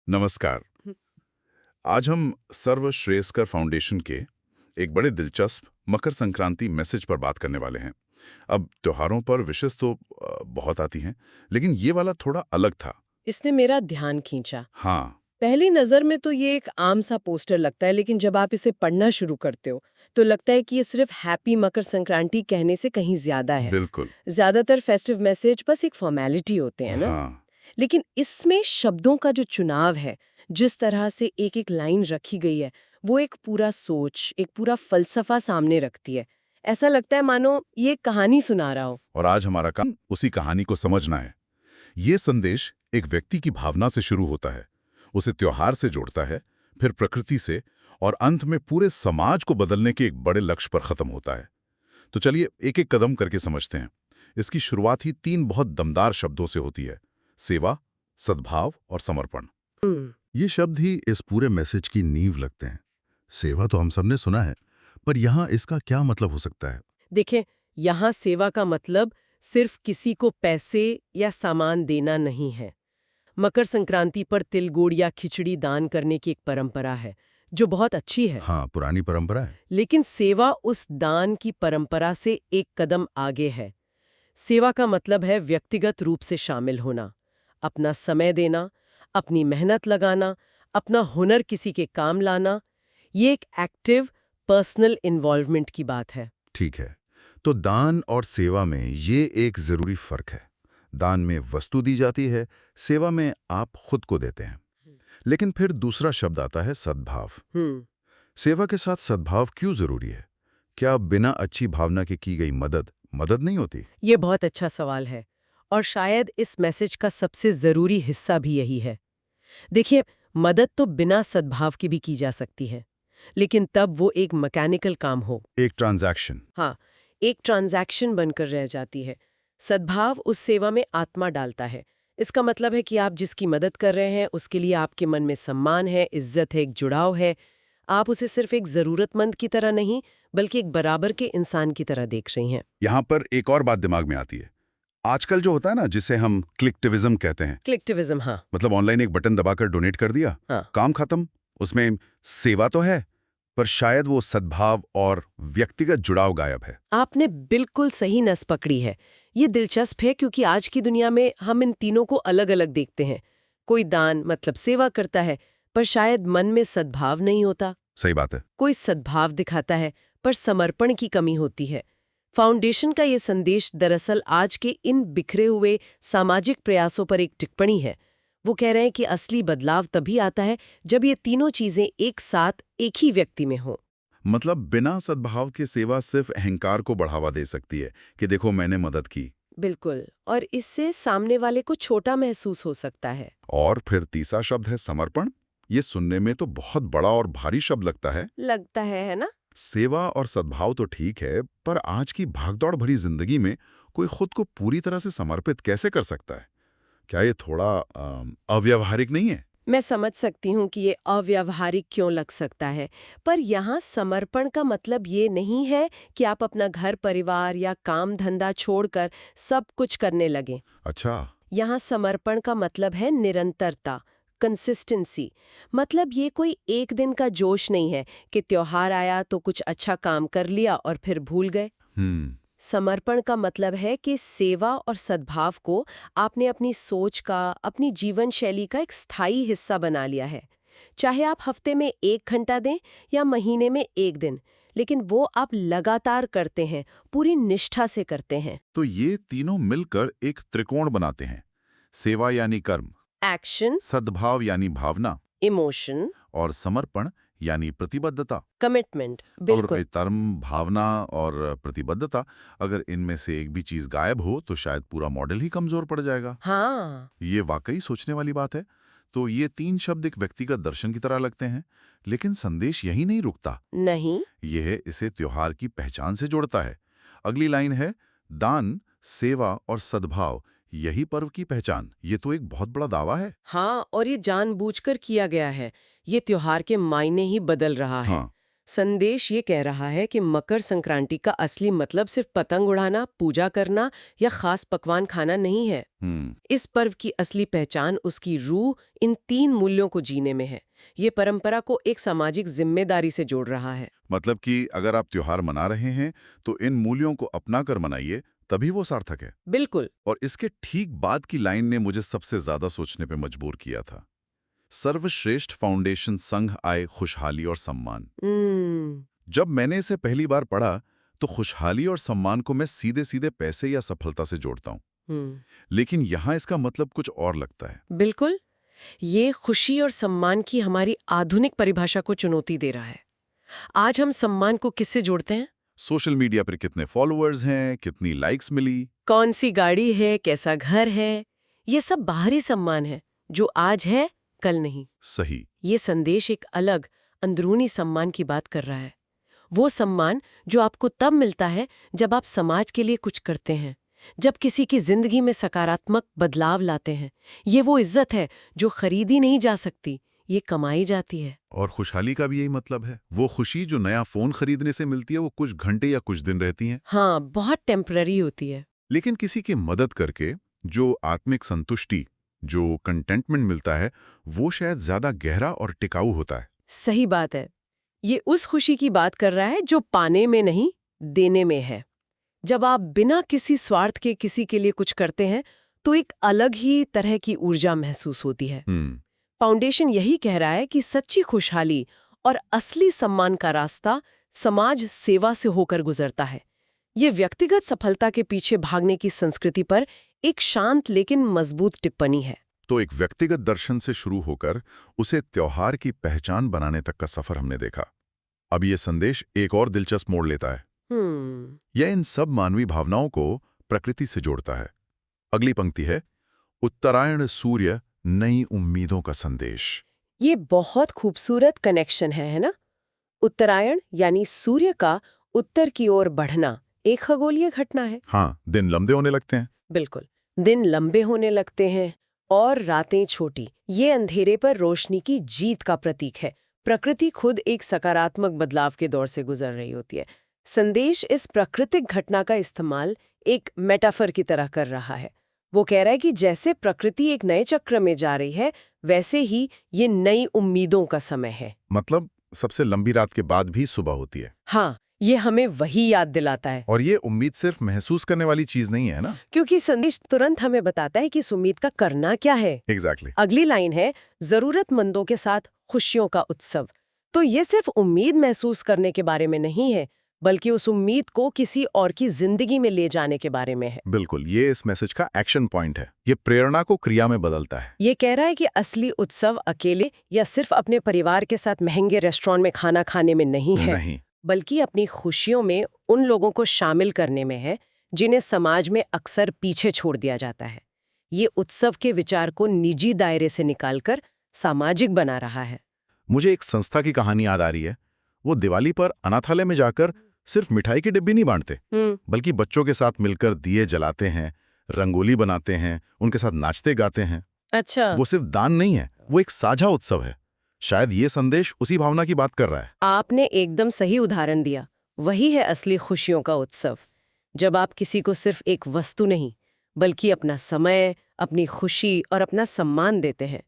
नमस्कार। हम्म। आज हम सर्व श्रेयस्कर फाउंडेशन के एक बड़े दिलचस्प मकर संक्रांति मैसेज पर बात करने वाले हैं। अब त्योहारों पर विशेष तो बहुत आती हैं, लेकिन ये वाला थोड़ा अलग था। इसने मेरा ध्यान खींचा। हाँ, पहली नजर में तो ये एक आम सा पोस्टर लगता है, लेकिन जब आप इसे पढ़ना शुरू करते हो तो लगता है कि ये सिर्फ हैप्पी मकर संक्रांति कहने से कहीं ज्यादा है। बिल्कुल। ज्यादातर फेस्टिव मैसेज बस एक फॉर्मेलिटी होते हैं ना। हाँ, लेकिन इसमें शब्दों का जो चुनाव है, जिस तरह से एक एक लाइन रखी गई है, वो एक पूरा सोच, एक पूरा फलसफा सामने रखती है। ऐसा लगता है मानो ये एक कहानी सुना रहा हो। और आज हमारा काम उसी कहानी को समझना है। ये संदेश एक व्यक्ति की भावना से शुरू होता है, उसे त्योहार से जोड़ता है, फिर प्रकृति से, और अंत में पूरे समाज को बदलने के एक बड़े लक्ष्य पर खत्म होता है। तो चलिए एक एक कदम करके समझते हैं। इसकी शुरुआत ही 3 बहुत दमदार शब्दों से होती है: सेवा, सद्भाव और समर्पण। हम्म। ये शब्द ही इस पूरे मैसेज की नींव लगते हैं। सेवा तो हम सबने सुना है, पर यहाँ इसका क्या मतलब हो सकता है? देखें, यहाँ सेवा का मतलब सिर्फ किसी को पैसे या सामान देना नहीं है। मकर संक्रांति पर तिल गुड़ या खिचड़ी दान करने की एक परंपरा है, जो बहुत अच्छी है। हाँ, पुरानी परंपरा है। लेकिन सेवा उस दान की परंपरा से एक कदम आगे है। सेवा का मतलब है व्यक्तिगत रूप से शामिल होना, अपना समय देना, अपनी मेहनत लगाना, अपना हुनर किसी के काम लाना। ये एक एक्टिव पर्सनल इन्वॉल्वमेंट की बात है। ठीक है, तो दान और सेवा में ये एक जरूरी फर्क है। दान में वस्तु दी जाती है, सेवा में आप खुद को देते हैं। लेकिन फिर दूसरा शब्द आता है सद्भाव। हम्म। सेवा के साथ सद्भाव क्यों जरूरी है? क्या बिना अच्छी भावना के की गई मदद मदद नहीं होती? ये बहुत अच्छा सवाल है, और शायद इस मैसेज का सबसे जरूरी हिस्सा भी यही है। देखिए, मदद तो बिना सद्भाव की भी की जा सकती है, लेकिन तब वो एक मैकेनिकल काम हो। एक ट्रांजैक्शन। हाँ, एक ट्रांजैक्शन बनकर रह जाती है। सद्भाव उस सेवा में आत्मा डालता है। इसका मतलब है कि आप जिसकी मदद कर रहे हैं उसके लिए आपके मन में सम्मान है, इज्जत है, एक जुड़ाव है। आप उसे सिर्फ एक जरूरतमंद की तरह नहीं, बल्कि एक बराबर के इंसान की तरह देख रही हैं। यहाँ पर एक और बात दिमाग में आती है। आजकल जो होता है ना, जिसे हम क्लिकटिविज्म कहते हैं, क्लिकटिविज्म, हाँ। मतलब ऑनलाइन एक बटन दबाकर डोनेट कर दिया, हाँ। काम खत्म। उसमें सेवा तो है, पर शायद वो सद्भाव और व्यक्तिगत जुड़ाव गायब है। आपने बिल्कुल सही नस पकड़ी है। ये दिलचस्प है क्योंकि आज की दुनिया में हम इन तीनों को अलग-अलग देखते हैं। कोई दान मतलब सेवा करता है, पर शायद मन में सद्भाव नहीं होता। सही बात है। कोई सद्भाव दिखाता है, पर समर्पण की कमी होती है। फाउंडेशन का ये संदेश दरअसल आज के इन बिखरे हुए सामाजिक प्रयासों पर एक टिप्पणी है। वो कह रहे हैं कि असली बदलाव तभी आता है जब ये तीनों चीजें एक साथ एक ही व्यक्ति में हों। मतलब बिना सद्भाव के सेवा सिर्फ अहंकार को बढ़ावा दे सकती है कि देखो मैंने मदद की। बिल्कुल, और इससे सामने वाले को छोटा महसूस हो सकता है। और फिर तीसरा शब्द है समर्पण। ये सुनने में तो बहुत बड़ा और भारी शब्द लगता है ना? सेवा और सद्भाव तो ठीक है, पर आज की भागदौड़ भरी जिंदगी में कोई खुद को पूरी तरह से समर्पित कैसे कर सकता है? क्या ये थोड़ा अव्यावहारिक नहीं है? मैं समझ सकती हूँ कि ये अव्यावहारिक क्यों लग सकता है, पर यहाँ समर्पण का मतलब ये नहीं है कि आप अपना घर परिवार या काम धंधा छोड़कर सब कुछ करने लगें। अच्छा। यहाँ समर्पण का मतलब है निरंतरता, कंसिस्टेंसी। मतलब ये कोई एक दिन का जोश नहीं है कि त्योहार आया तो कुछ अच्छा काम कर लिया और फिर भूल गए। हम्म। समर्पण का मतलब है कि सेवा और सद्भाव को आपने अपनी सोच का, अपनी जीवन शैली का एक स्थायी हिस्सा बना लिया है। चाहे आप हफ्ते में 1 घंटा दें या महीने में 1 दिन, लेकिन वो आप लगातार करते हैं, पूरी निष्ठा से करते हैं। तो ये तीनों मिलकर एक त्रिकोण बनाते हैं: सेवा यानी कर्म, एक्शन, सद्भाव यानी भावना, इमोशन, और समर्पण यानी प्रतिबद्धता। कमिटमेंट। और बिल्कुल। कर्म, भावना और प्रतिबद्धता, अगर इनमें से एक भी चीज गायब हो तो शायद पूरा मॉडल ही कमजोर पड़ जाएगा। हाँ। ये वाकई सोचने वाली बात है। तो ये 3 शब्द एक व्यक्तिगत दर्शन की तरह लगते हैं, लेकिन संदेश यही नहीं रुकता। नहीं। यह इसे त्योहार की पहचान से जोड़ता है। अगली लाइन है, दान, सेवा और सद्भाव यही पर्व की पहचान। ये तो एक बहुत बड़ा दावा है। हाँ, और ये जानबूझकर किया गया है। ये त्योहार के मायने ही बदल रहा है। हाँ। संदेश ये कह रहा है कि मकर संक्रांति का असली मतलब सिर्फ पतंग उड़ाना, पूजा करना या खास पकवान खाना नहीं है। इस पर्व की असली पहचान उसकी रूह इन 3 मूल्यों को जीने में है। ये परंपरा को एक सामाजिक जिम्मेदारी से जोड़ रहा है। मतलब कि अगर आप त्योहार मना रहे हैं तो इन मूल्यों को अपना कर मनाइए, तभी वो सार्थक है। बिल्कुल। और इसके ठीक बाद की लाइन ने मुझे सबसे ज्यादा सोचने पे मजबूर किया था। सर्वश्रेष्ठ फाउंडेशन संघ आए खुशहाली और सम्मान। जब मैंने इसे पहली बार पढ़ा तो खुशहाली और सम्मान को मैं सीधे सीधे पैसे या सफलता से जोड़ता हूं, लेकिन यहां इसका मतलब कुछ और लगता है। बिल्कुल। ये खुशी और सम्मान की हमारी आधुनिक परिभाषा को चुनौती दे रहा है। आज हम सम्मान को किससे जोड़ते हैं? सोशल मीडिया पर कितने फॉलोअर्स हैं, कितनी लाइक्स मिली, कौन सी गाड़ी है, कैसा घर है, ये सब बाहरी सम्मान है जो आज है कल नहीं। सही। ये संदेश एक अलग अंदरूनी सम्मान की बात कर रहा है। वो सम्मान जो आपको तब मिलता है जब आप समाज के लिए कुछ करते हैं, जब किसी की जिंदगी में सकारात्मक बदलाव लाते हैं। ये वो इज्जत है जो खरीदी नहीं जा सकती, ये कमाई जाती है। और खुशहाली का भी यही मतलब है। वो खुशी जो नया फोन खरीदने से मिलती है वो कुछ घंटे या कुछ दिन रहती है। हाँ, बहुत टेम्पररी होती है। लेकिन किसी की मदद करके जो आत्मिक संतुष्टि, जो कंटेंटमेंट मिलता है, वो शायद ज्यादा गहरा और टिकाऊ होता है। सही बात है। ये उस खुशी की बात कर रहा है जो पाने में नहीं, देने में है। जब आप बिना किसी स्वार्थ के किसी के लिए कुछ करते हैं तो एक अलग ही तरह की ऊर्जा महसूस होती है। फाउंडेशन यही कह रहा है कि सच्ची खुशहाली और असली सम्मान का रास्ता समाज सेवा से होकर गुजरता है। ये व्यक्तिगत सफलता के पीछे भागने की संस्कृति पर एक शांत लेकिन मजबूत टिप्पणी है। तो एक व्यक्तिगत दर्शन से शुरू होकर उसे त्योहार की पहचान बनाने तक का सफर हमने देखा। अब ये संदेश एक और दिलचस्प मोड़ लेता है। यह इन सब मानवीय भावनाओं को प्रकृति से जोड़ता है। अगली पंक्ति है, उत्तरायण सूर्य नई उम्मीदों का संदेश। ये बहुत खूबसूरत कनेक्शन है ना? उत्तरायण यानी सूर्य का उत्तर की ओर बढ़ना एक खगोलीय घटना है। हाँ, दिन लंबे होने लगते हैं। बिल्कुल, दिन लंबे होने लगते हैं और रातें छोटी। ये अंधेरे पर रोशनी की जीत का प्रतीक है। प्रकृति खुद एक सकारात्मक बदलाव के दौर से गुजर रही होती है। संदेश इस प्राकृतिक घटना का इस्तेमाल एक मेटाफर की तरह कर रहा है। वो कह रहा है कि जैसे प्रकृति एक नए चक्र में जा रही है, वैसे ही ये नई उम्मीदों का समय है। मतलब सबसे लंबी रात के बाद भी सुबह होती है। हाँ, ये हमें वही याद दिलाता है। और ये उम्मीद सिर्फ महसूस करने वाली चीज नहीं है ना? क्योंकि संदेश तुरंत हमें बताता है कि इस उम्मीद का करना क्या है। एग्जैक्टली। अगली लाइन है, जरूरतमंदों के साथ खुशियों का उत्सव। तो ये सिर्फ उम्मीद महसूस करने के बारे में नहीं है, बल्कि उस उम्मीद को किसी और की जिंदगी में ले जाने के बारे में है। बिल्कुल, ये इस मैसेज का एक्शन पॉइंट है। ये प्रेरणा को क्रिया में बदलता है। ये कह रहा है कि असली उत्सव अकेले या सिर्फ अपने परिवार के साथ महंगे रेस्टोरेंट में खाना खाने में नहीं है, बल्कि अपनी खुशियों में उन लोगों को शामिल करने में है जिन्हें समाज में अक्सर पीछे छोड़ दिया जाता है। ये उत्सव के विचार को निजी दायरे से निकालकर सामाजिक बना रहा है। मुझे एक संस्था की कहानी याद आ रही है। वो दिवाली पर अनाथालय में जाकर सिर्फ मिठाई की डिब्बी नहीं बांटते, बल्कि बच्चों के साथ मिलकर दिए जलाते हैं, रंगोली बनाते हैं, उनके साथ नाचते गाते हैं। अच्छा, वो सिर्फ दान नहीं है, वो एक साझा उत्सव है। शायद ये संदेश उसी भावना की बात कर रहा है। आपने एकदम सही उदाहरण दिया। वही है असली खुशियों का उत्सव। जब आप किसी को सिर्फ एक वस्तु नहीं, बल्कि अपना समय, अपनी खुशी और अपना सम्मान देते हैं।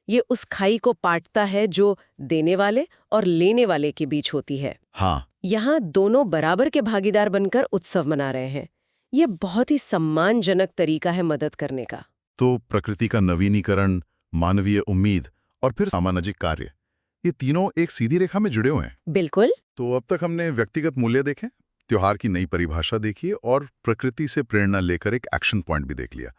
ये उस खाई को पाटता है जो देने वाले और लेने वाले के बीच होती है। हाँ, यहाँ दोनों बराबर के भागीदार बनकर उत्सव मना रहे हैं। ये बहुत ही सम्मानजनक तरीका है मदद करने का। तो प्रकृति का नवीनीकरण, मानवीय उम्मीद और फिर सामाजिक कार्य, ये तीनों एक सीधी रेखा में जुड़े हुए हैं। बिल्कुल। तो अब तक हमने व्यक्तिगत मूल्य देखे, त्योहार की नई परिभाषा देखी और प्रकृति से प्रेरणा लेकर एक एक्शन पॉइंट भी देख लिया।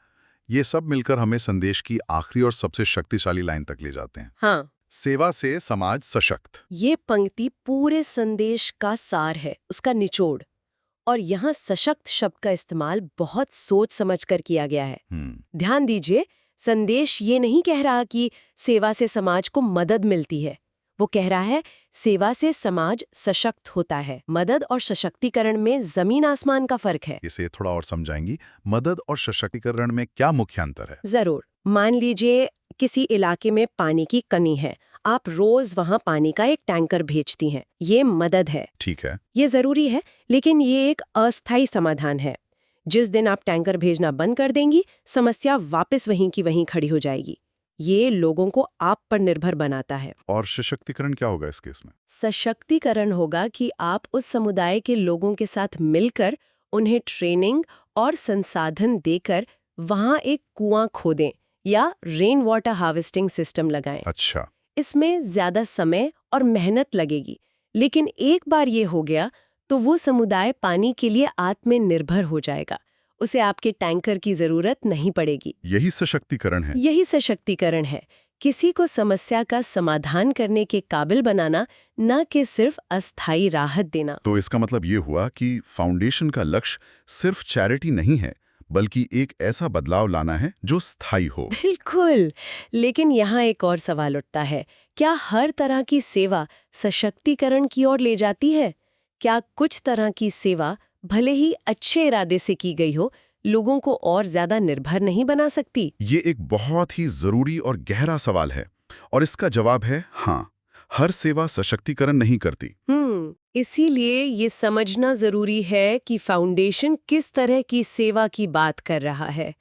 ये सब मिलकर हमें संदेश की आखिरी और सबसे शक्तिशाली लाइन तक ले जाते हैं। हाँ, सेवा से समाज सशक्त। ये पंक्ति पूरे संदेश का सार है, उसका निचोड़। और यहाँ सशक्त शब्द का इस्तेमाल बहुत सोच समझकर किया गया है। ध्यान दीजिए, संदेश ये नहीं कह रहा कि सेवा से समाज को मदद मिलती है। वो कह रहा है सेवा से समाज सशक्त होता है। मदद और सशक्तिकरण में जमीन आसमान का फर्क है। इसे थोड़ा और समझाएंगी, मदद और सशक्तिकरण में क्या मुख्य अंतर है? जरूर। मान लीजिए किसी इलाके में पानी की कमी है, आप रोज वहां पानी का एक टैंकर भेजती हैं। ये मदद है, ठीक है। ये जरूरी है, लेकिन ये एक अस्थायी समाधान है। जिस दिन आप टैंकर भेजना बंद कर देंगी, समस्या वापस वहीं की वहीं खड़ी हो जाएगी। ये लोगों को आप पर निर्भर बनाता है। और सशक्तिकरण क्या होगा इस केस में? सशक्तिकरण होगा कि आप उस समुदाय के लोगों के साथ मिलकर उन्हें ट्रेनिंग और संसाधन देकर वहां एक कुआं खोदें या रेन वाटर हार्वेस्टिंग सिस्टम लगाएं। अच्छा। इसमें ज्यादा समय और मेहनत लगेगी, लेकिन एक बार ये हो गया तो वो समुदाय पानी के लिए आत्मनिर्भर हो जाएगा। उसे आपके टैंकर की जरूरत नहीं पड़ेगी। यही सशक्तिकरण है। यही सशक्तिकरण है, किसी को समस्या का समाधान करने के काबिल बनाना, न कि सिर्फ अस्थायी राहत देना। तो इसका मतलब ये हुआ कि फाउंडेशन का लक्ष्य सिर्फ चैरिटी नहीं है, बल्कि एक ऐसा बदलाव लाना है जो स्थायी हो। बिल्कुल, लेकिन यहाँ एक और सवाल उठता है, क्या हर तरह की सेवा सशक्तिकरण की ओर ले जाती है? क्या कुछ तरह की सेवा भले ही अच्छे इरादे से की गई हो, लोगों को और ज्यादा निर्भर नहीं बना सकती? ये एक बहुत ही जरूरी और गहरा सवाल है, और इसका जवाब है हाँ। हर सेवा सशक्तिकरण नहीं करती। इसीलिए ये समझना जरूरी है कि फाउंडेशन किस तरह की सेवा की बात कर रहा है।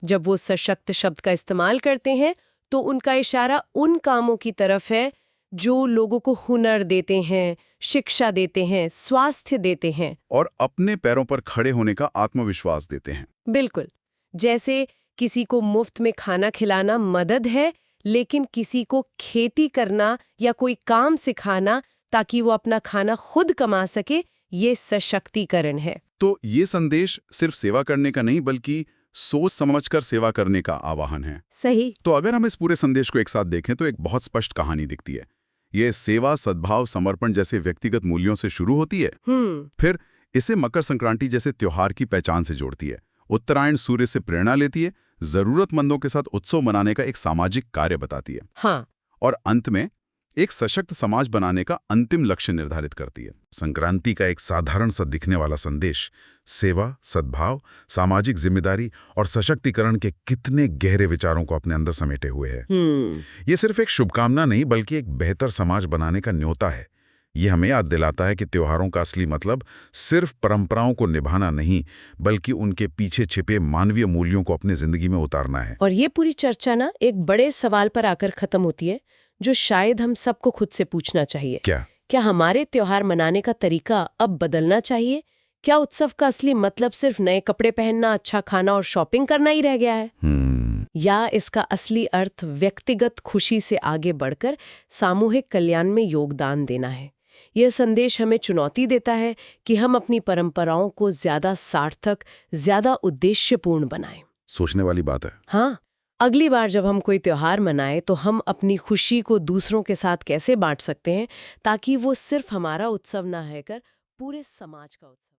जब वो सशक्त शब्द का इस्तेमाल करते हैं, तो उनका इशारा उन कामों की तरफ है जो लोगों को हुनर देते हैं, शिक्षा देते हैं, स्वास्थ्य देते हैं और अपने पैरों पर खड़े होने का आत्मविश्वास देते हैं। बिल्कुल, जैसे किसी को मुफ्त में खाना खिलाना मदद है, लेकिन किसी को खेती करना या कोई काम सिखाना ताकि वो अपना खाना खुद कमा सके, ये सशक्तिकरण है। तो ये संदेश सिर्फ सेवा करने का नहीं, बल्कि सोच समझकर सेवा करने का आह्वान है। सही। तो अगर हम इस पूरे संदेश को एक साथ देखें तो एक बहुत स्पष्ट कहानी दिखती है। ये सेवा, सद्भाव, समर्पण जैसे व्यक्तिगत मूल्यों से शुरू होती है, फिर इसे मकर संक्रांति जैसे त्योहार की पहचान से जोड़ती है, उत्तरायण सूर्य से प्रेरणा लेती है, जरूरतमंदों के साथ उत्सव मनाने का एक सामाजिक कार्य बताती है, हाँ, और अंत में एक सशक्त समाज बनाने का अंतिम लक्ष्य निर्धारित करती है। संक्रांति का एक साधारण सा दिखने वाला संदेश सेवा, सद्भाव, सामाजिक जिम्मेदारी और सशक्तिकरण के कितने गहरे विचारों को अपने अंदर समेटे हुए है। ये सिर्फ एक शुभकामना नहीं, बल्कि एक बेहतर समाज बनाने का न्योता है। ये हमें याद दिलाता है कि त्योहारों का असली मतलब सिर्फ परंपराओं को निभाना नहीं, बल्कि उनके पीछे छिपे मानवीय मूल्यों को अपनी जिंदगी में उतारना है। और ये पूरी चर्चा ना एक बड़े सवाल पर आकर खत्म होती है, जो शायद हम सबको खुद से पूछना चाहिए। क्या हमारे त्योहार मनाने का तरीका अब बदलना चाहिए? क्या उत्सव का असली मतलब सिर्फ नए कपड़े पहनना, अच्छा खाना और शॉपिंग करना ही रह गया है? या इसका असली अर्थ व्यक्तिगत खुशी से आगे बढ़कर सामूहिक कल्याण में योगदान देना है? यह संदेश हमें चुनौती देता है कि हम अपनी परंपराओं को ज्यादा सार्थक, ज्यादा उद्देश्यपूर्ण बनाएं। सोचने वाली बात है। हाँ, अगली बार जब हम कोई त्योहार मनाएं तो हम अपनी खुशी को दूसरों के साथ कैसे बांट सकते हैं, ताकि वो सिर्फ हमारा उत्सव ना है कर पूरे समाज का उत्सव।